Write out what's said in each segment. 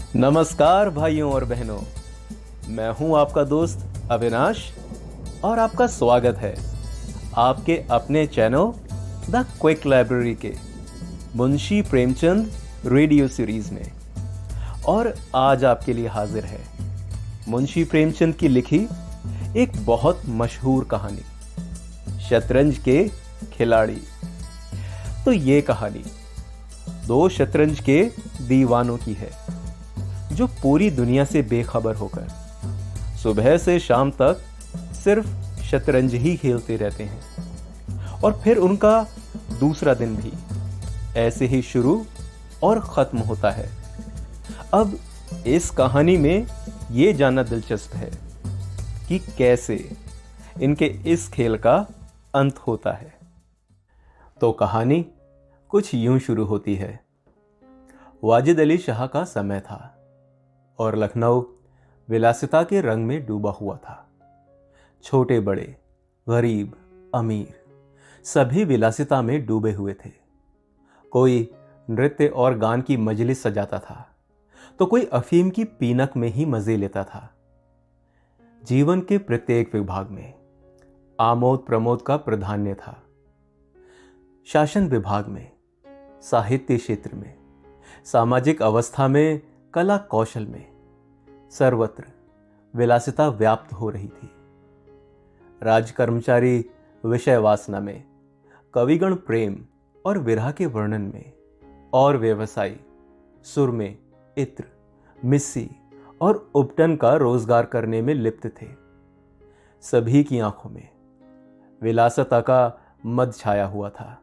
नमस्कार भाइयों और बहनों, मैं हूं आपका दोस्त अविनाश और आपका स्वागत है आपके अपने चैनल द क्विक लाइब्रेरी के मुंशी प्रेमचंद रेडियो सीरीज में। और आज आपके लिए हाजिर है मुंशी प्रेमचंद की लिखी एक बहुत मशहूर कहानी, शतरंज के खिलाड़ी। तो ये कहानी दो शतरंज के दीवानों की है जो पूरी दुनिया से बेखबर होकर सुबह से शाम तक सिर्फ शतरंज ही खेलते रहते हैं। और फिर उनका दूसरा दिन भी ऐसे ही शुरू और खत्म होता है। अब इस कहानी में ये जानना दिलचस्प है कि कैसे इनके इस खेल का अंत होता है। तो कहानी कुछ यूं शुरू होती है। वाजिद अली शाह का समय था और लखनऊ विलासिता के रंग में डूबा हुआ था। छोटे बड़े, गरीब, अमीर सभी विलासिता में डूबे हुए थे। कोई नृत्य और गान की मजलिस सजाता था तो कोई अफीम की पीनक में ही मजे लेता था। जीवन के प्रत्येक विभाग में आमोद प्रमोद का प्राधान्य था। शासन विभाग में, साहित्य क्षेत्र में, सामाजिक अवस्था में, कला कौशल में सर्वत्र विलासिता व्याप्त हो रही थी। राज कर्मचारी विषय वासना में, कविगण प्रेम और विरह के वर्णन में, और व्यवसायी सुर में इत्र, मिस्सी और उपटन का रोजगार करने में लिप्त थे। सभी की आंखों में विलासिता का मद छाया हुआ था।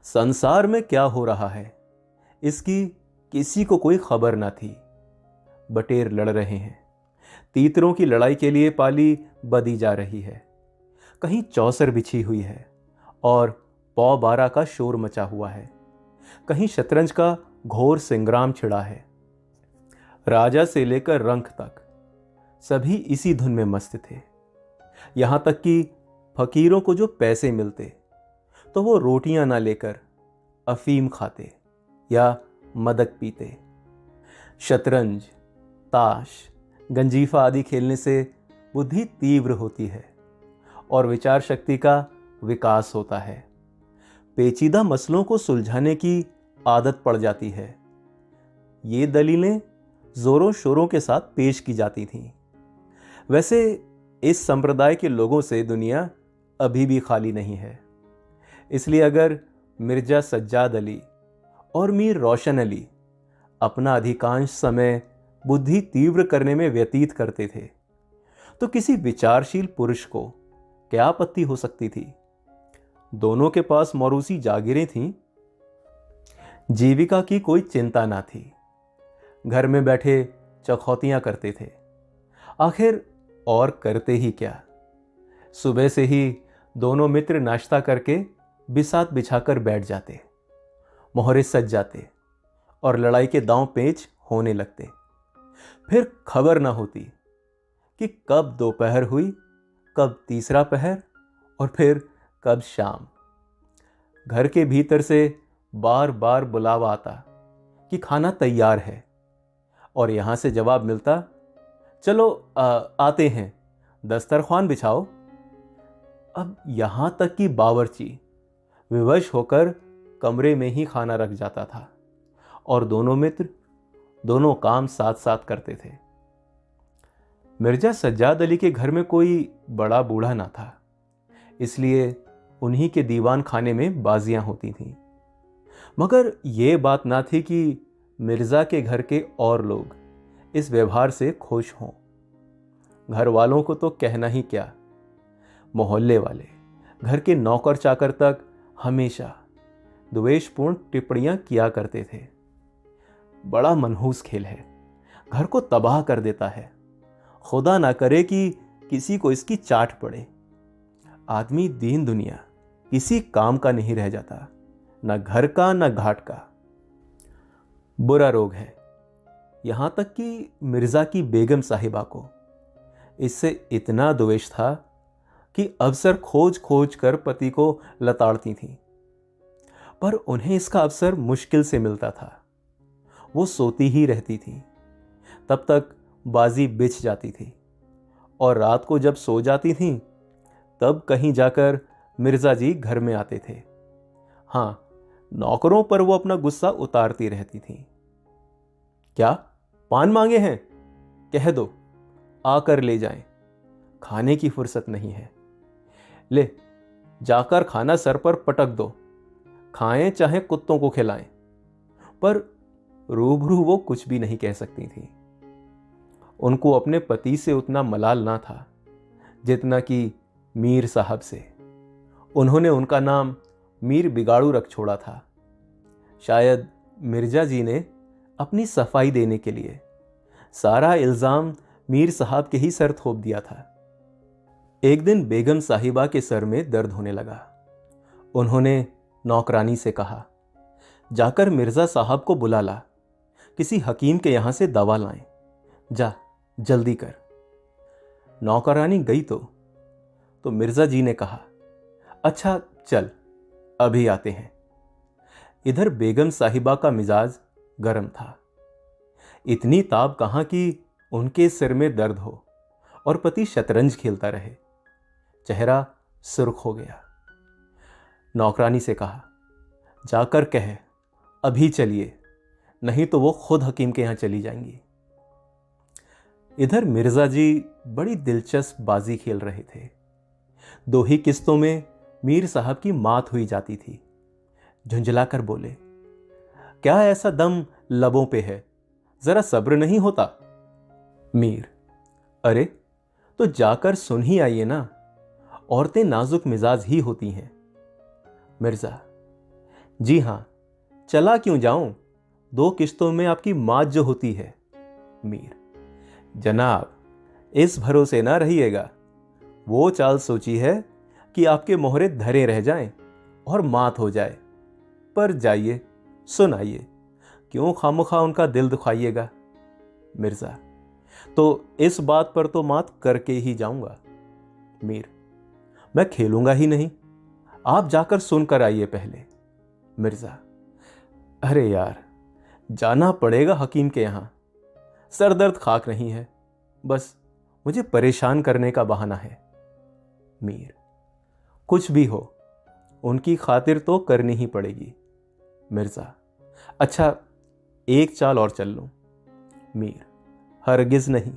संसार में क्या हो रहा है इसकी किसी को कोई खबर ना थी। बटेर लड़ रहे हैं, तीतरों की लड़ाई के लिए पाली बदी जा रही है, कहीं चौसर बिछी हुई है और पौ बारह का शोर मचा हुआ है, कहीं शतरंज का घोर संग्राम छिड़ा है। राजा से लेकर रंक तक सभी इसी धुन में मस्त थे। यहां तक कि फकीरों को जो पैसे मिलते तो वो रोटियां ना लेकर अफीम खाते या मदक पीते। शतरंज, ताश, गंजीफा आदि खेलने से बुद्धि तीव्र होती है और विचार शक्ति का विकास होता है। पेचीदा मसलों को सुलझाने की आदत पड़ जाती है। ये दलीलें जोरों शोरों के साथ पेश की जाती थीं। वैसे इस संप्रदाय के लोगों से दुनिया अभी भी खाली नहीं है। इसलिए अगर मिर्जा सज्जाद अली और मीर रोशन अली अपना अधिकांश समय बुद्धि तीव्र करने में व्यतीत करते थे तो किसी विचारशील पुरुष को क्या आपत्ति हो सकती थी। दोनों के पास मौरूसी जागीरें थीं। जीविका की कोई चिंता ना थी। घर में बैठे चौखौतियां करते थे। आखिर और करते ही क्या। सुबह से ही दोनों मित्र नाश्ता करके बिसात बिछाकर बैठ जाते, मोहरे सज जाते और लड़ाई के दांव पेच होने लगते। फिर खबर ना होती कि कब दोपहर हुई, कब तीसरा पहर और फिर कब शाम। घर के भीतर से बार बार बुलावा आता कि खाना तैयार है और यहां से जवाब मिलता, चलो आते हैं, दस्तरख्वान बिछाओ। अब यहां तक कि बावर्ची विवश होकर कमरे में ही खाना रख जाता था और दोनों मित्र दोनों काम साथ साथ करते थे। मिर्जा सज्जाद अली के घर में कोई बड़ा बूढ़ा ना था, इसलिए उन्हीं के दीवान खाने में बाजियां होती थीं। मगर यह बात ना थी कि मिर्जा के घर के और लोग इस व्यवहार से खुश हों। घर वालों को तो कहना ही क्या, मोहल्ले वाले, घर के नौकर चाकर तक हमेशा द्वेषपूर्ण टिप्पणियां किया करते थे। बड़ा मनहूस खेल है, घर को तबाह कर देता है। खुदा ना करे कि किसी को इसकी चाट पड़े। आदमी दीन दुनिया किसी काम का नहीं रह जाता, ना घर का ना घाट का। बुरा रोग है। यहां तक कि मिर्जा की बेगम साहिबा को इससे इतना द्वेष था कि अवसर खोज खोज कर पति को लताड़ती थीं। पर उन्हें इसका अवसर मुश्किल से मिलता था। वो सोती ही रहती थी तब तक बाजी बिछ जाती थी और रात को जब सो जाती थीं तब कहीं जाकर मिर्ज़ा जी घर में आते थे। हाँ, नौकरों पर वो अपना गुस्सा उतारती रहती थीं। क्या पान मांगे हैं? कह दो, आकर ले जाएं, खाने की फुर्सत नहीं है। ले जाकर खाना सर पर पटक दो, खाएं चाहे कुत्तों को खिलाएं। पर रूबरू वो कुछ भी नहीं कह सकती थी। उनको अपने पति से उतना मलाल ना था जितना कि मीर साहब से। उन्होंने उनका नाम मीर बिगाड़ू रख छोड़ा था। शायद मिर्जा जी ने अपनी सफाई देने के लिए सारा इल्जाम मीर साहब के ही सर थोप दिया था। एक दिन बेगम साहिबा के सर में दर्द होने लगा। उन्होंने नौकरानी से कहा, जाकर मिर्जा साहब को बुला ला, किसी हकीम के यहां से दवा लाएं। जा जल्दी कर। नौकरानी गई तो मिर्जा जी ने कहा, अच्छा चल, अभी आते हैं। इधर बेगम साहिबा का मिजाज गर्म था। इतनी ताब कहां कि उनके सिर में दर्द हो और पति शतरंज खेलता रहे। चेहरा सुर्ख हो गया। नौकरानी से कहा, जाकर कहे अभी चलिए, नहीं तो वो खुद हकीम के यहां चली जाएंगी। इधर मिर्जा जी बड़ी दिलचस्प बाजी खेल रहे थे। 2 ही किस्तों में मीर साहब की मात हुई जाती थी। झुंझलाकर बोले, क्या ऐसा दम लबों पे है, जरा सब्र नहीं होता? मीर, अरे तो जाकर सुन ही आइए ना, औरतें नाजुक मिजाज ही होती हैं। मिर्जा, जी हां, चला क्यों जाऊं, 2 किस्तों में आपकी मात जो होती है। मीर, जनाब इस भरोसे ना रहिएगा, वो चाल सोची है कि आपके मोहरे धरे रह जाएं और मात हो जाए। पर जाइए, सुनाइए, क्यों खामखा उनका दिल दुखाइएगा। मिर्जा, तो इस बात पर तो मात करके ही जाऊंगा। मीर, मैं खेलूंगा ही नहीं, आप जाकर सुनकर आइए पहले। मिर्जा, अरे यार, जाना पड़ेगा हकीम के यहां, सर दर्द खाक नहीं है, बस मुझे परेशान करने का बहाना है। मीर, कुछ भी हो, उनकी खातिर तो करनी ही पड़ेगी। मिर्जा, अच्छा एक चाल और चल लूं। मीर, हरगिज नहीं,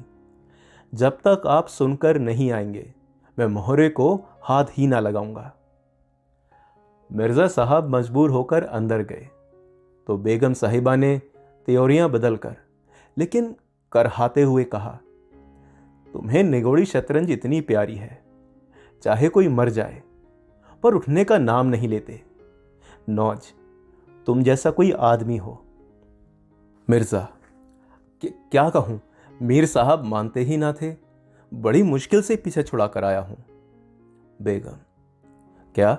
जब तक आप सुनकर नहीं आएंगे मैं मोहरे को हाथ ही ना लगाऊंगा। मिर्जा साहब मजबूर होकर अंदर गए तो बेगम साहिबा ने त्योरियां बदलकर लेकिन करहाते हुए कहा, तुम्हें निगोड़ी शतरंज इतनी प्यारी है, चाहे कोई मर जाए पर उठने का नाम नहीं लेते। नौज, तुम जैसा कोई आदमी हो। मिर्जा, क्या कहूं, मीर साहब मानते ही ना थे, बड़ी मुश्किल से पीछे छुड़ा कर आया हूं। बेगम, क्या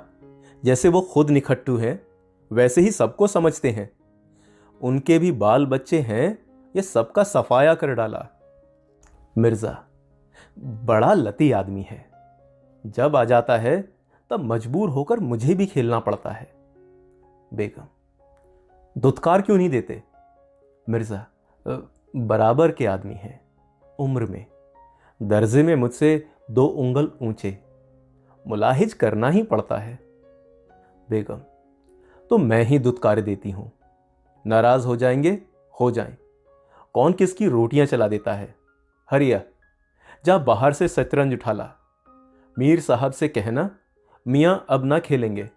जैसे वो खुद निखट्टू हैं वैसे ही सबको समझते हैं? उनके भी बाल बच्चे हैं, ये सबका सफाया कर डाला। मिर्जा, बड़ा लती आदमी है, जब आ जाता है तब मजबूर होकर मुझे भी खेलना पड़ता है। बेगम, दुत्कार क्यों नहीं देते? मिर्जा, बराबर के आदमी हैं, उम्र में, दर्जे में मुझसे 2 उंगल ऊंचे, मुलाहिज करना ही पड़ता है। बेगम, तो मैं ही दुत्कार देती हूं, नाराज हो जाएंगे, हो जाएं, कौन किसकी रोटियां चला देता है। हरिया, जा बाहर से शतरंज उठा ला, मीर साहब से कहना मियां अब ना खेलेंगे,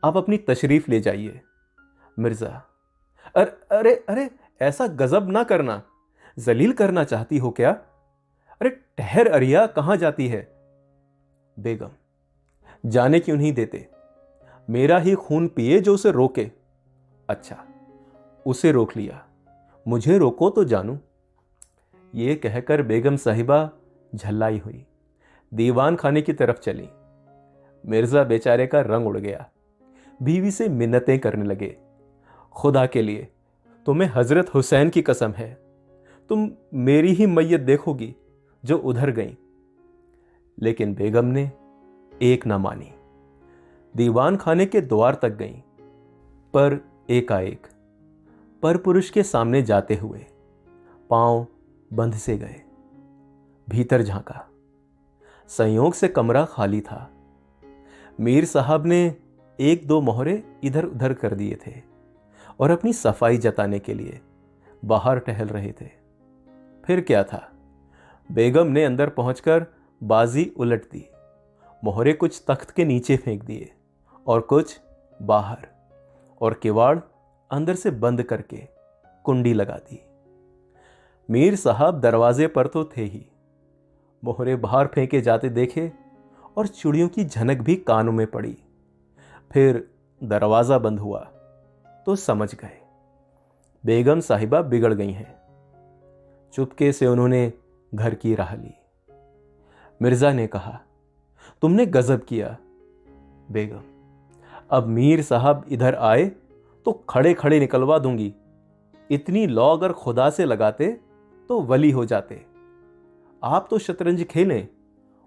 आप अपनी तशरीफ ले जाइए। मिर्जा, अरे अरे, ऐसा गजब ना करना, जलील करना चाहती हो क्या? अरे ठहर अरिया, कहां जाती है? बेगम, जाने क्यों नहीं देते, मेरा ही खून पिए जो उसे रोके। अच्छा, उसे रोक लिया, मुझे रोको तो जानू। ये कहकर बेगम साहिबा झल्लाई हुई दीवान खाने की तरफ चली। मिर्जा बेचारे का रंग उड़ गया, बीवी से मिन्नतें करने लगे, खुदा के लिए तुम्हें हजरत हुसैन की कसम है, तुम मेरी ही मैयत देखोगी जो उधर गई। लेकिन बेगम ने एक ना मानी, दीवान खाने के द्वार तक गई, पर एकाएक पर पुरुष के सामने जाते हुए पांव बंद से गए। भीतर झांका। संयोग से कमरा खाली था। मीर साहब ने एक दो मोहरे इधर उधर कर दिए थे और अपनी सफाई जताने के लिए बाहर टहल रहे थे। फिर क्या था, बेगम ने अंदर पहुंचकर बाजी उलट दी। मोहरे कुछ तख्त के नीचे फेंक दिए और कुछ बाहर, और किवाड़ अंदर से बंद करके कुंडी लगा दी। मीर साहब दरवाजे पर तो थे ही, मोहरे बाहर फेंके जाते देखे और चूड़ियों की झनक भी कानों में पड़ी। फिर दरवाजा बंद हुआ तो समझ गए बेगम साहिबा बिगड़ गई हैं। चुपके से उन्होंने घर की राह ली। मिर्जा ने कहा, तुमने गजब किया बेगम, अब मीर साहब इधर आए तो खड़े खड़े निकलवा दूंगी। इतनी लौ अगर खुदा से लगाते तो वली हो जाते। आप तो शतरंज खेलें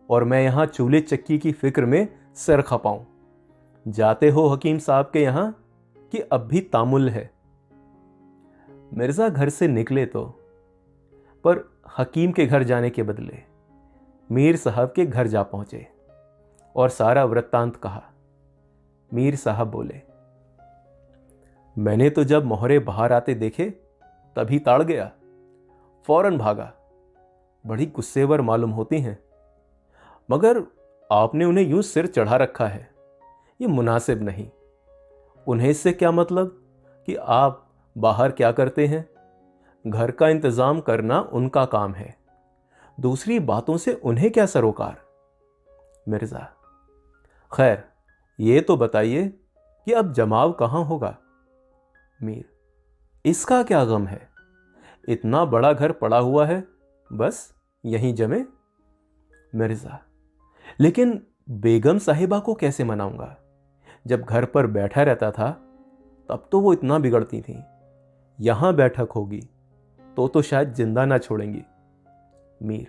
और मैं यहां चूल्हे चक्की की फिक्र में सिर खपाऊं। जाते हो हकीम साहब के यहां कि अब भी तामुल है। मिर्जा घर से निकले तो, पर हकीम के घर जाने के बदले मीर साहब के घर जा पहुंचे और सारा वृत्तांत कहा। मीर साहब बोले, मैंने तो जब मोहरे बाहर आते देखे तभी ताड़ गया, फौरन भागा। बड़ी गुस्सेवर मालूम होती हैं, मगर आपने उन्हें यूं सिर चढ़ा रखा है, ये मुनासिब नहीं। उन्हें इससे क्या मतलब कि आप बाहर क्या करते हैं? घर का इंतजाम करना उनका काम है, दूसरी बातों से उन्हें क्या सरोकार। मिर्जा, खैर ये तो बताइए कि अब जमाव कहां होगा? मीर, इसका क्या गम है, इतना बड़ा घर पड़ा हुआ है, बस यहीं जमे। मिर्जा, लेकिन बेगम साहिबा को कैसे मनाऊंगा? जब घर पर बैठा रहता था तब तो वो इतना बिगड़ती थी, यहां बैठक होगी तो शायद जिंदा ना छोड़ेंगी। मीर,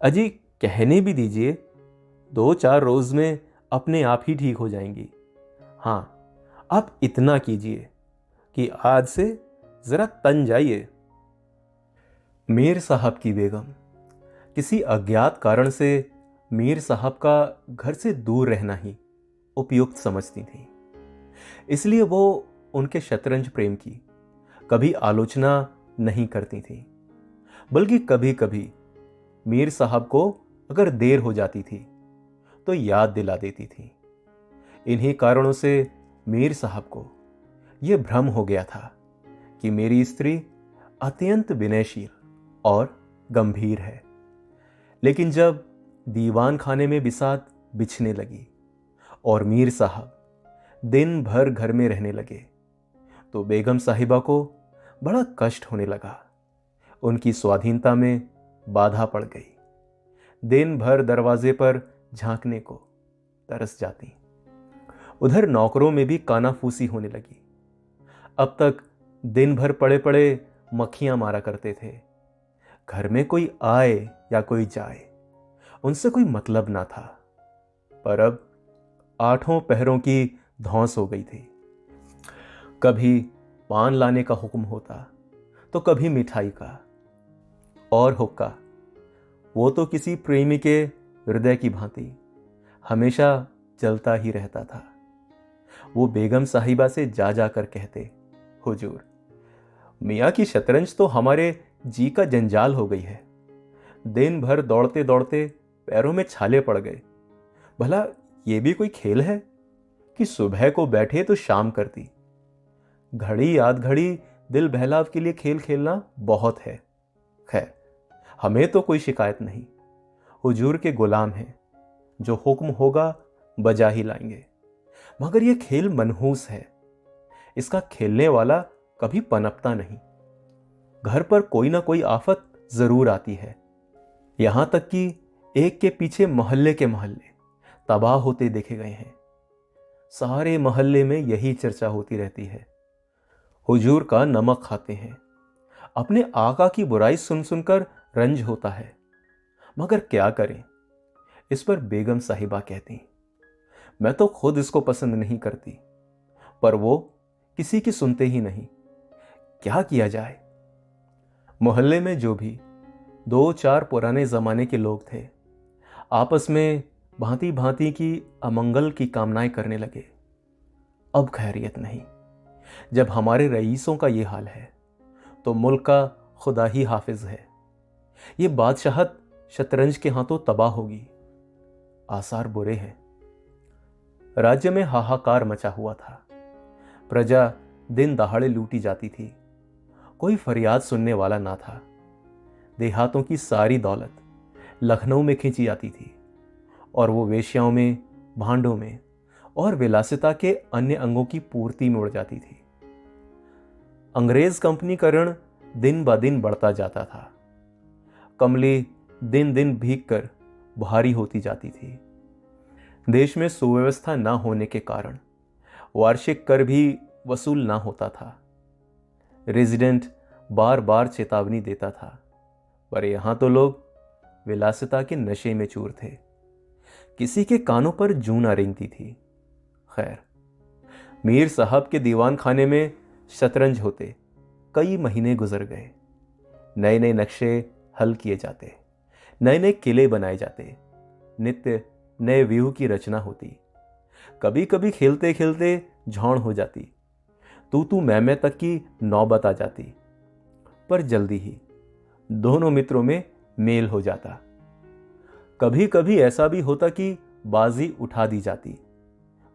अजी कहने भी दीजिए, 2-4 रोज में अपने आप ही ठीक हो जाएंगी। हां, आप इतना कीजिए कि आज से जरा तन जाइए। मीर साहब की बेगम किसी अज्ञात कारण से मीर साहब का घर से दूर रहना ही उपयुक्त समझती थी, इसलिए वो उनके शतरंज प्रेम की कभी आलोचना नहीं करती थी, बल्कि कभी कभी मीर साहब को अगर देर हो जाती थी तो याद दिला देती थी। इन्हीं कारणों से मीर साहब को यह भ्रम हो गया था कि मेरी स्त्री अत्यंत विनयशील और गंभीर है। लेकिन जब दीवान खाने में बिसात बिछने लगी और मीर साहब दिन भर घर में रहने लगे तो बेगम साहिबा को बड़ा कष्ट होने लगा। उनकी स्वाधीनता में बाधा पड़ गई। दिन भर दरवाजे पर झांकने को तरस जाती। उधर नौकरों में भी कानाफूसी होने लगी। अब तक दिन भर पड़े पड़े मक्खियां मारा करते थे। घर में कोई आए या कोई जाए, उनसे कोई मतलब ना था। पर अब 8 पहरों की धौंस हो गई थी। कभी पान लाने का हुक्म होता तो कभी मिठाई का, और हुक्का वो तो किसी प्रेमी के हृदय की भांति हमेशा चलता ही रहता था। वो बेगम साहिबा से जा जाकर कहते, हुजूर, मियाँ की शतरंज तो हमारे जी का जंजाल हो गई है। दिन भर दौड़ते दौड़ते पैरों में छाले पड़ गए। भला ये भी कोई खेल है कि सुबह को बैठे तो शाम करती। घड़ी आध घड़ी दिल बहलाव के लिए खेल खेलना बहुत है। खैर, हमें तो कोई शिकायत नहीं। हुजूर के गुलाम हैं, जो हुक्म होगा बजा ही लाएंगे। मगर यह खेल मनहूस है, इसका खेलने वाला कभी पनपता नहीं। घर पर कोई ना कोई आफत जरूर आती है। यहां तक कि एक के पीछे मोहल्ले के मोहल्ले तबाह होते देखे गए हैं। सारे मोहल्ले में यही चर्चा होती रहती है। हुजूर का नमक खाते हैं। अपने आका की बुराई सुन सुनकर रंज होता है, मगर क्या करें। इस पर बेगम साहिबा कहती, मैं तो खुद इसको पसंद नहीं करती, पर वो किसी की सुनते ही नहीं। क्या किया जाए? मोहल्ले में जो भी दो चार पुराने ज़माने के लोग थे, आपस में भांति भांति की अमंगल की कामनाएं करने लगे। अब खैरियत नहीं। जब हमारे रईसों का ये हाल है तो मुल्क का खुदा ही हाफिज है। ये बादशाहत शतरंज के हाथों तबाह होगी। आसार बुरे हैं। राज्य में हाहाकार मचा हुआ था। प्रजा दिन दहाड़े लूटी जाती थी। कोई फरियाद सुनने वाला ना था। देहातों की सारी दौलत लखनऊ में खींची जाती थी और वो वेश्याओं में, भांडों में और विलासिता के अन्य अंगों की पूर्ति में उड़ जाती थी। अंग्रेज कंपनीकरण दिन ब दिन बढ़ता जाता था। कमली दिन दिन भीग कर भारी होती जाती थी। देश में सुव्यवस्था न होने के कारण वार्षिक कर भी वसूल ना होता था। रेजिडेंट बार बार चेतावनी देता था, पर यहां तो लोग विलासिता के नशे में चूर थे। किसी के कानों पर जूं ना रेंगती थी। खैर, मीर साहब के दीवान खाने में शतरंज होते कई महीने गुजर गए। नए नए नक्शे हल किए जाते, नए नए किले बनाए जाते, नित्य नए व्यूह की रचना होती। कभी कभी खेलते खेलते झौड़ हो जाती, तू मैं तक की नौबत आ जाती। पर जल्दी ही दोनों मित्रों में मेल हो जाता। कभी कभी ऐसा भी होता कि बाजी उठा दी जाती।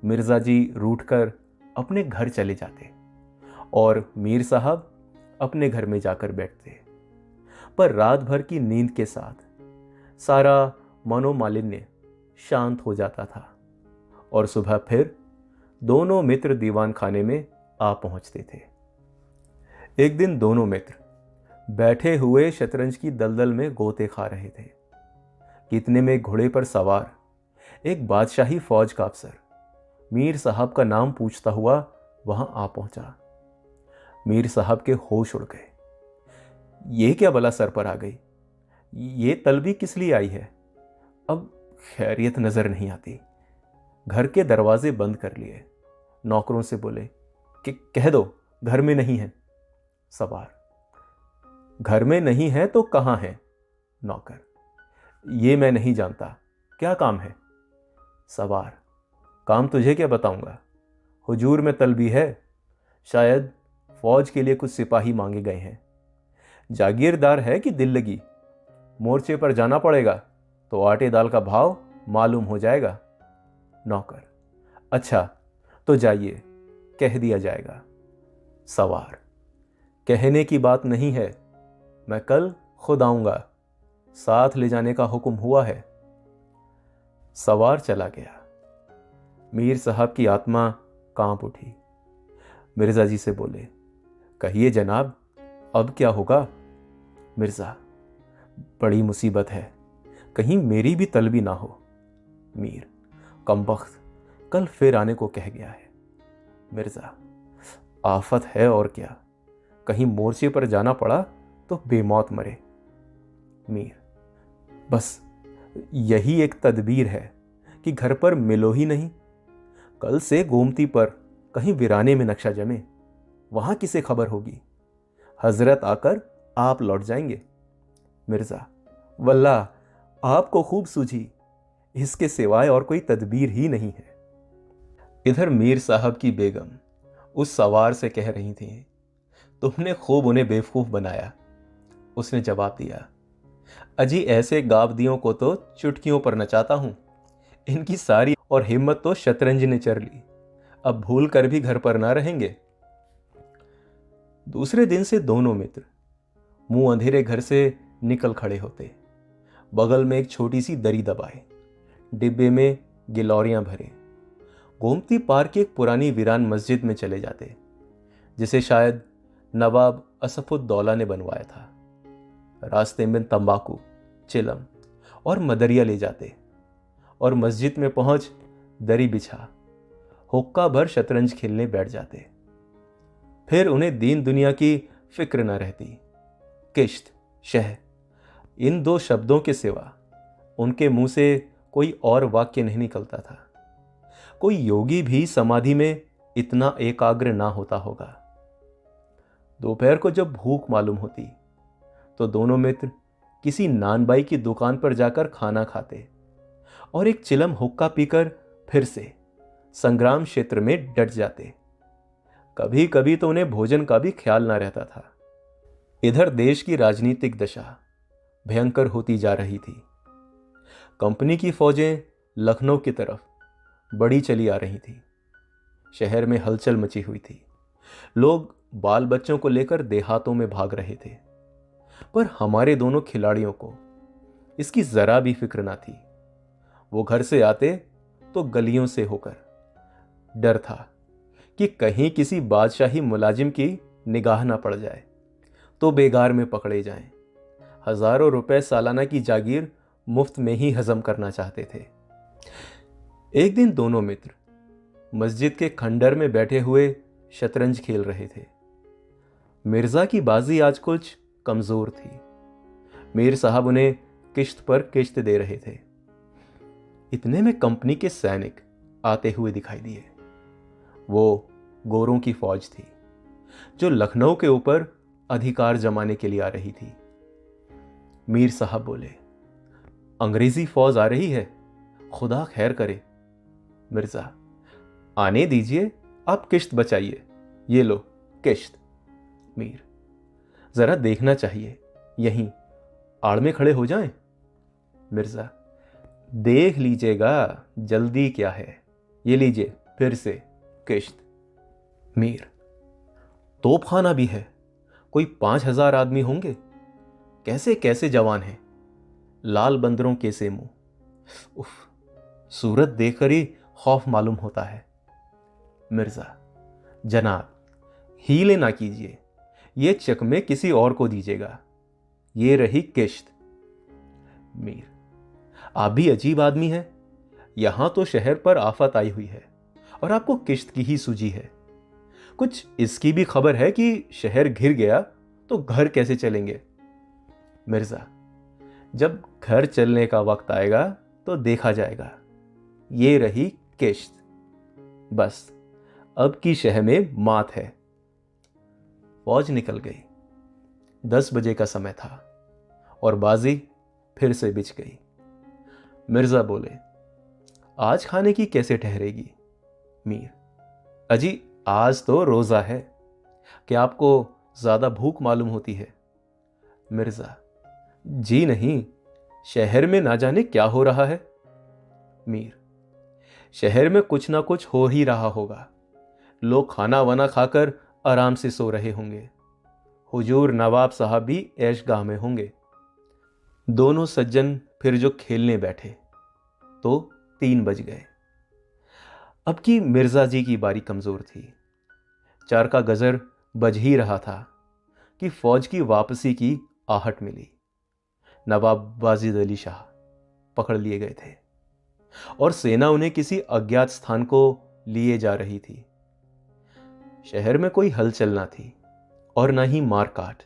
मिर्जा जी रूठकर अपने घर चले जाते और मीर साहब अपने घर में जाकर बैठते। पर रात भर की नींद के साथ सारा मनोमालिन्य शांत हो जाता था और सुबह फिर दोनों मित्र दीवान खाने में आ पहुंचते थे। एक दिन दोनों मित्र बैठे हुए शतरंज की दलदल में गोते खा रहे थे। कितने में घोड़े पर सवार एक बादशाही फौज का अफसर मीर साहब का नाम पूछता हुआ वहां आ पहुंचा। मीर साहब के होश उड़ गए। ये क्या बला सर पर आ गई? ये तलबी किस लिए आई है? अब खैरियत नजर नहीं आती। घर के दरवाजे बंद कर लिए। नौकरों से बोले कि कह दो घर में नहीं है। सवार: घर में नहीं है तो कहां है? नौकर: ये मैं नहीं जानता, क्या काम है? सवार: काम तुझे क्या बताऊंगा, हुजूर में तलबी है, शायद फौज के लिए कुछ सिपाही मांगे गए हैं। जागीरदार है कि दिल लगी, मोर्चे पर जाना पड़ेगा तो आटे दाल का भाव मालूम हो जाएगा। नौकर: अच्छा तो जाइए, कह दिया जाएगा। सवार: कहने की बात नहीं है, मैं कल खुद आऊंगा, साथ ले जाने का हुक्म हुआ है। सवार चला गया। मीर साहब की आत्मा कांप उठी। मिर्जा जी से बोले, कहिए जनाब, अब क्या होगा? मिर्जा: बड़ी मुसीबत है, कहीं मेरी भी तलबी ना हो। मीर: कमबख्त, कल फिर आने को कह गया है। मिर्जा: आफत है और क्या, कहीं मोर्चे पर जाना पड़ा तो बेमौत मरे। मीर: बस यही एक तदबीर है कि घर पर मिलो ही नहीं। कल से गोमती पर कहीं वीराने में नक्शा जमे, वहां किसे खबर होगी? हजरत आकर आप लौट जाएंगे। मिर्जा: वल्लाह आपको खूब सूझी, इसके सिवाय और कोई तदबीर ही नहीं है। इधर मीर साहब की बेगम उस सवार से कह रही थी, तुमने खूब उन्हें बेवकूफ बनाया। उसने जवाब दिया, अजी ऐसे गाबदियों को तो चुटकियों पर नचाता हूं, इनकी सारी और हिम्मत तो शतरंज ने चर ली, अब भूल कर भी घर पर ना रहेंगे। दूसरे दिन से दोनों मित्र मुंह अंधेरे घर से निकल खड़े होते। बगल में एक छोटी सी दरी दबाए, डिब्बे में गिलौरियां भरे, गोमती पार की एक पुरानी वीरान मस्जिद में चले जाते, जिसे शायद नवाब असफुद्दौला ने बनवाया था। रास्ते में तंबाकू, चिलम और मदरिया ले जाते और मस्जिद में पहुंच दरी बिछा हुक्का भर शतरंज खेलने बैठ जाते। फिर उन्हें दीन दुनिया की फिक्र न रहती। किश्त, शह, इन दो शब्दों के सिवा उनके मुंह से कोई और वाक्य नहीं निकलता था। कोई योगी भी समाधि में इतना एकाग्र ना होता होगा। दोपहर को जब भूख मालूम होती तो दोनों मित्र किसी नानबाई की दुकान पर जाकर खाना खाते और एक चिलम हुक्का पीकर फिर से संग्राम क्षेत्र में डट जाते। कभी कभी तो उन्हें भोजन का भी ख्याल ना रहता था। इधर देश की राजनीतिक दशा भयंकर होती जा रही थी। कंपनी की फौजें लखनऊ की तरफ बड़ी चली आ रही थी। शहर में हलचल मची हुई थी। लोग बाल बच्चों को लेकर देहातों में भाग रहे थे। पर हमारे दोनों खिलाड़ियों को इसकी जरा भी फिक्र ना थी। वो घर से आते तो गलियों से होकर। डर था कि कहीं किसी बादशाही मुलाजिम की निगाह ना पड़ जाए तो बेगार में पकड़े जाएं। हजारों रुपए सालाना की जागीर मुफ्त में ही हजम करना चाहते थे। एक दिन दोनों मित्र मस्जिद के खंडर में बैठे हुए शतरंज खेल रहे थे। मिर्जा की बाजी आज कुछ कमजोर थी। मीर साहब उन्हें किश्त पर किश्त दे रहे थे। इतने में कंपनी के सैनिक आते हुए दिखाई दिए। वो गोरों की फौज थी जो लखनऊ के ऊपर अधिकार जमाने के लिए आ रही थी। मीर साहब बोले, अंग्रेजी फौज आ रही है, खुदा खैर करे। मिर्जा, आने दीजिए, आप किश्त बचाइए, ये लो किश्त। मीर, जरा देखना चाहिए, यहीं आड़ में खड़े हो जाएं। मिर्जा, देख लीजिएगा, जल्दी क्या है, ये लीजिए फिर से किश्त। मीर, तोपखाना भी है, कोई 5,000 आदमी होंगे, कैसे कैसे जवान हैं, लाल बंदरों के से मुंह। उफ, सूरत देखकर ही खौफ मालूम होता है। मिर्जा, जनाब हीले ना कीजिए, ये चकमे किसी और को दीजिएगा, ये रही किश्त। मीर, आप भी अजीब आदमी हैं, यहां तो शहर पर आफत आई हुई है और आपको किश्त की ही सूझी है। कुछ इसकी भी खबर है कि शहर घिर गया तो घर कैसे चलेंगे। मिर्जा, जब घर चलने का वक्त आएगा तो देखा जाएगा, ये रही किश्त। बस अब की शह में मात है। फौज निकल गई। 10 बजे का समय था और बाजी फिर से बिछ गई। मिर्जा बोले, आज खाने की कैसे ठहरेगी। मीर, अजी आज तो रोजा है, क्या आपको ज्यादा भूख मालूम होती है। मिर्जा, जी नहीं, शहर में ना जाने क्या हो रहा है। मीर, शहर में कुछ ना कुछ हो ही रहा होगा, लोग खाना वाना खाकर आराम से सो रहे होंगे। हुजूर नवाब साहब भी ऐशगाह में होंगे। दोनों सज्जन फिर जो खेलने बैठे तो 3 बज गए। अब की मिर्जा जी की बारी कमजोर थी। 4 का गजर बज ही रहा था कि फौज की वापसी की आहट मिली। नवाब वाजिद अली शाह पकड़ लिए गए थे और सेना उन्हें किसी अज्ञात स्थान को लिए जा रही थी। शहर में कोई हलचल ना थी और ना ही मार काट।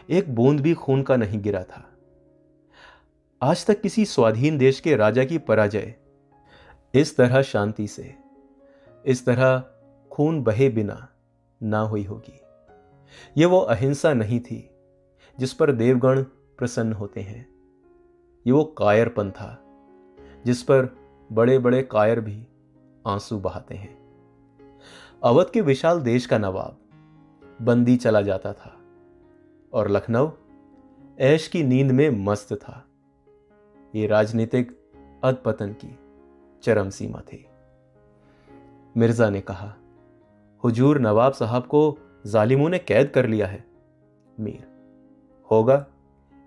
एक बूंद भी खून का नहीं गिरा था। आज तक किसी स्वाधीन देश के राजा की पराजय इस तरह शांति से, इस तरह खून बहे बिना ना हुई होगी। यह वो अहिंसा नहीं थी जिस पर देवगण प्रसन्न होते हैं। ये वो कायरपन था जिस पर बड़े बड़े कायर भी आंसू बहाते हैं। अवध के विशाल देश का नवाब बंदी चला जाता था और लखनऊ ऐश की नींद में मस्त था। ये राजनीतिक अधपतन की चरम सीमा थी। मिर्जा ने कहा, हुजूर नवाब साहब को जालिमों ने कैद कर लिया है। मीर, होगा,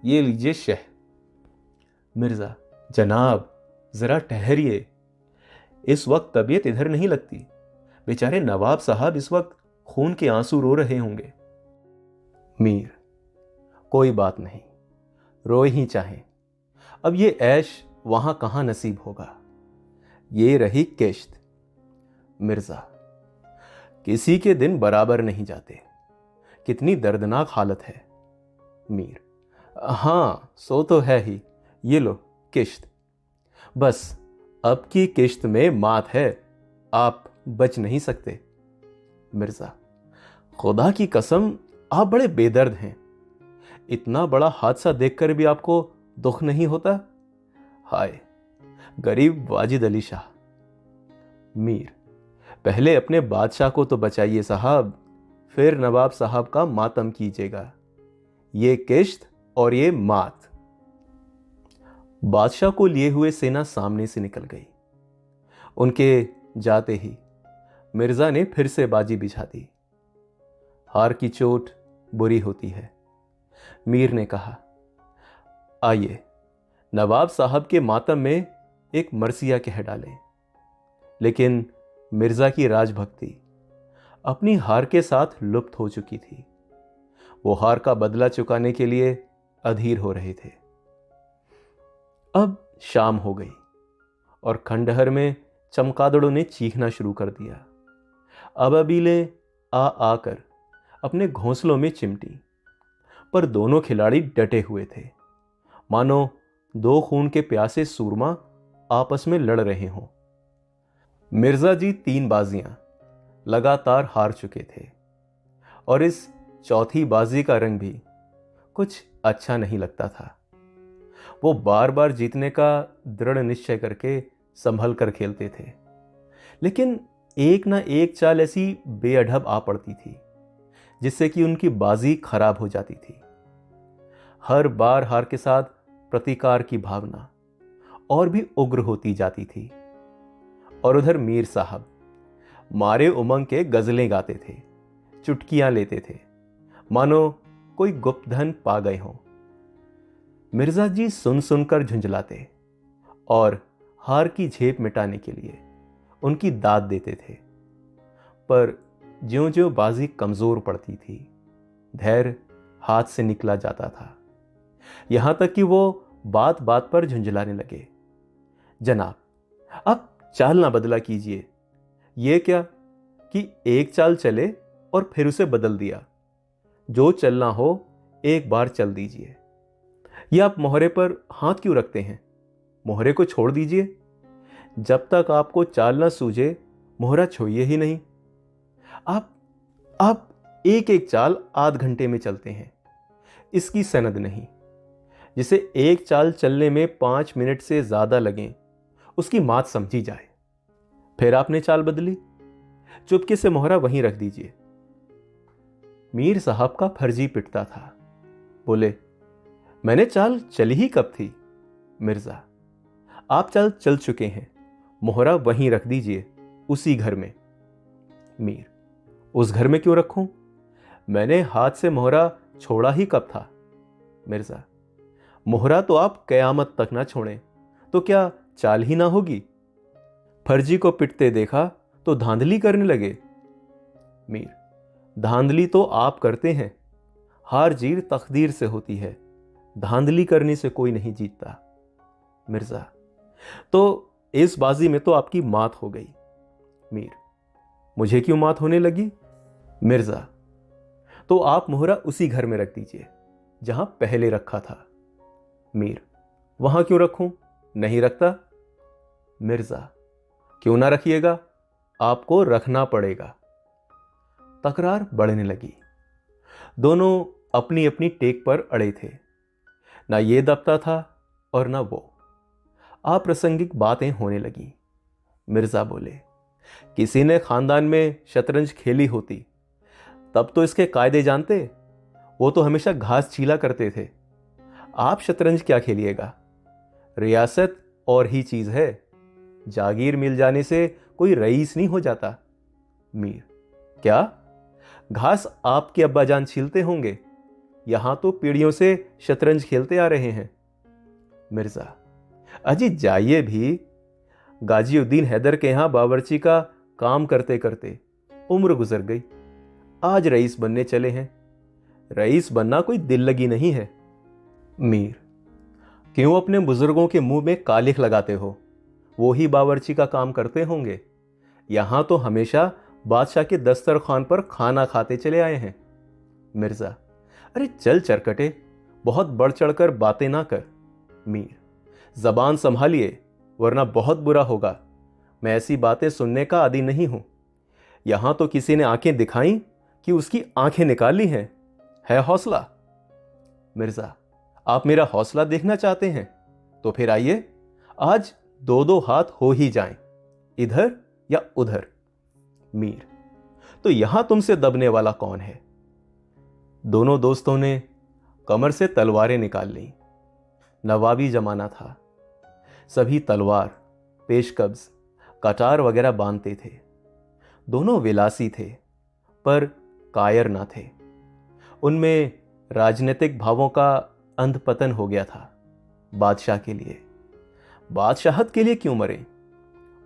ये लीजिए शह। मिर्जा, जनाब जरा ठहरिए, इस वक्त तबीयत इधर नहीं लगती। बेचारे नवाब साहब इस वक्त खून के आंसू रो रहे होंगे। मीर, कोई बात नहीं, रोए ही चाहे, अब ये ऐश वहां कहां नसीब होगा। ये रही किश्त। मिर्जा, किसी के दिन बराबर नहीं जाते, कितनी दर्दनाक हालत है। मीर, हां सो तो है ही, ये लो किश्त। बस अब की किश्त में मात है, आप बच नहीं सकते। मिर्जा, खुदा की कसम आप बड़े बेदर्द हैं, इतना बड़ा हादसा देखकर भी आपको दुख नहीं होता? हाय गरीब वाजिद अली शाह। मीर, पहले अपने बादशाह को तो बचाइए साहब, फिर नवाब साहब का मातम कीजिएगा। ये किश्त और ये मात। बादशाह को लिए हुए सेना सामने से निकल गई। उनके जाते ही मिर्जा ने फिर से बाजी बिछा दी। हार की चोट बुरी होती है। मीर ने कहा, आइए नवाब साहब के मातम में एक मरसिया कह डालें। लेकिन मिर्जा की राजभक्ति अपनी हार के साथ लुप्त हो चुकी थी। वो हार का बदला चुकाने के लिए अधीर हो रहे थे। अब शाम हो गई और खंडहर में चमगादड़ों ने चीखना शुरू कर दिया। अबाबीलें आ आकर अपने घोंसलों में चिमटी, पर दोनों खिलाड़ी डटे हुए थे, मानो दो खून के प्यासे सूरमा आपस में लड़ रहे हों। मिर्जा जी 3 बाजियां लगातार हार चुके थे और इस चौथी बाजी का रंग भी कुछ अच्छा नहीं लगता था। वो बार बार जीतने का दृढ़ निश्चय करके संभल कर खेलते थे, लेकिन एक ना एक चाल ऐसी बेअढ़ब आ पड़ती थी जिससे कि उनकी बाजी खराब हो जाती थी। हर बार हार के साथ प्रतिकार की भावना और भी उग्र होती जाती थी। और उधर मीर साहब मारे उमंग के गजलें गाते थे, चुटकियां लेते थे, मानो कोई गुप्त धन पा गए हों। मिर्जा जी सुन सुनकर झुंझलाते और हार की झेप मिटाने के लिए उनकी दाद देते थे। पर ज्यों-ज्यों बाजी कमजोर पड़ती थी, धैर्य हाथ से निकला जाता था। यहां तक कि वो बात बात पर झुंझलाने लगे, जनाब आप चाल ना बदला कीजिए। ये क्या कि एक चाल चले और फिर उसे बदल दिया। जो चलना हो एक बार चल दीजिए। ये आप मोहरे पर हाथ क्यों रखते हैं? मोहरे को छोड़ दीजिए। जब तक आपको चाल ना सूझे मोहरा छोड़िए ही नहीं। आप एक एक चाल आध घंटे में चलते हैं, इसकी सनद नहीं। जिसे एक चाल चलने में 5 मिनट से ज्यादा लगे उसकी मात समझी जाए। फिर आपने चाल बदली, चुपके से मोहरा वहीं रख दीजिए। मीर साहब का फर्जी पिटता था। बोले, मैंने चाल चली ही कब थी? मिर्जा, आप चाल चल चुके हैं, मोहरा वहीं रख दीजिए, उसी घर में। मीर, उस घर में क्यों रखूं? मैंने हाथ से मोहरा छोड़ा ही कब था? मिर्जा, मोहरा तो आप कयामत तक ना छोड़ें तो क्या चाल ही ना होगी? फर्जी को पिटते देखा तो धांधली करने लगे। मीर, धांधली तो आप करते हैं। हार जीत तकदीर से होती है, धांधली करने से कोई नहीं जीतता। मिर्जा, तो इस बाजी में तो आपकी मात हो गई। मीर, मुझे क्यों मात होने लगी? मिर्जा, तो आप मोहरा उसी घर में रख दीजिए जहां पहले रखा था। मीर, वहां क्यों रखूं? नहीं रखता। मिर्जा, क्यों ना रखिएगा, आपको रखना पड़ेगा। तकरार बढ़ने लगी। दोनों अपनी अपनी टेक पर अड़े थे। ना ये दबता था और ना वो। अप्रासंगिक बातें होने लगी। मिर्जा बोले, किसी ने खानदान में शतरंज खेली होती तब तो इसके कायदे जानते। वो तो हमेशा घास छीला करते थे। आप शतरंज क्या खेलिएगा? रियासत और ही चीज है। जागीर मिल जाने से कोई रईस नहीं हो जाता। मीर, क्या घास आपके अब्बाजान छीलते होंगे? यहां तो पीढ़ियों से शतरंज खेलते आ रहे हैं। मिर्जा, अजी जाइए भी। गाजीउद्दीन हैदर के यहां बावर्ची का काम करते करते उम्र गुजर गई। आज रईस बनने चले हैं। रईस बनना कोई दिल लगी नहीं है। मीर, क्यों अपने बुजुर्गों के मुंह में कालिख लगाते हो? वो ही बावर्ची का काम करते होंगे। यहां तो हमेशा बादशाह के दस्तरखान पर खाना खाते चले आए हैं। मिर्जा, अरे चल चरकटे, बहुत बढ़ चढ़कर बातें ना कर। मीर, जबान संभालिए वरना बहुत बुरा होगा। मैं ऐसी बातें सुनने का आदी नहीं हूं। यहां तो किसी ने आंखें दिखाई कि उसकी आंखें निकाल ली हैं। है हौसला? मिर्ज़ा, आप मेरा हौसला देखना चाहते हैं? तो फिर आइए, आज दो दो हाथ हो ही जाएं, इधर या उधर। मीर, तो यहां तुमसे दबने वाला कौन है? दोनों दोस्तों ने कमर से तलवारें निकाल लीं। नवाबी जमाना था, सभी तलवार, पेशकब्ज, कटार वगैरह बांधते थे। दोनों विलासी थे, पर कायर ना थे। उनमें राजनीतिक भावों का अंधपतन हो गया था। बादशाह के लिए, बादशाहत के लिए क्यों मरे,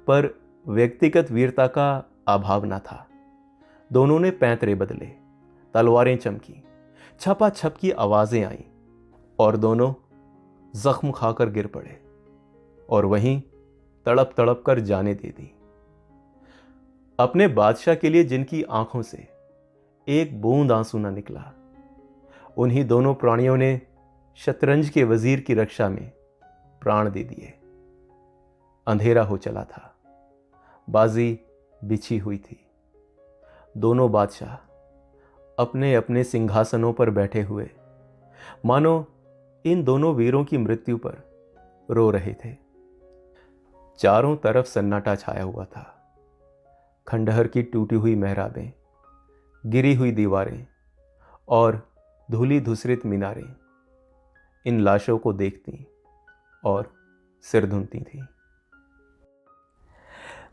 पर व्यक्तिगत वीरता का अभाव ना था। दोनों ने पैंतरे बदले, तलवारें चमकी, छपाछप की आवाजें आईं और दोनों जख्म खाकर गिर पड़े और वहीं तड़प तड़प कर जाने दे दी। अपने बादशाह के लिए जिनकी आंखों से एक बूंद आंसू ना निकला, उन्हीं दोनों प्राणियों ने शतरंज के वजीर की रक्षा में प्राण दे दिए। अंधेरा हो चला था, बाजी बिछी हुई थी। दोनों बादशाह अपने अपने सिंहासनों पर बैठे हुए मानो इन दोनों वीरों की मृत्यु पर रो रहे थे। चारों तरफ सन्नाटा छाया हुआ था। खंडहर की टूटी हुई मेहराबें, गिरी हुई दीवारें और धूली धूसरित मीनारें इन लाशों को देखती और सिर धुनती थी।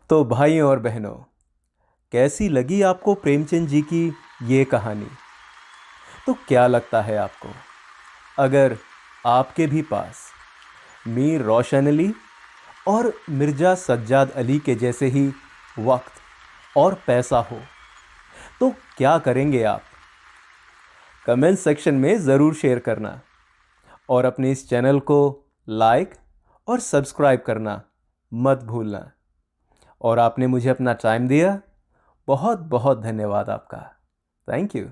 तो भाइयों और बहनों, कैसी लगी आपको प्रेमचंद जी की ये कहानी? तो क्या लगता है आपको, अगर आपके भी पास मीर रोशन अली और मिर्ज़ा सज्जाद अली के जैसे ही वक्त और पैसा हो तो क्या करेंगे आप? कमेंट सेक्शन में ज़रूर शेयर करना और अपने इस चैनल को लाइक और सब्सक्राइब करना मत भूलना। और आपने मुझे अपना टाइम दिया, बहुत बहुत धन्यवाद आपका। Thank you.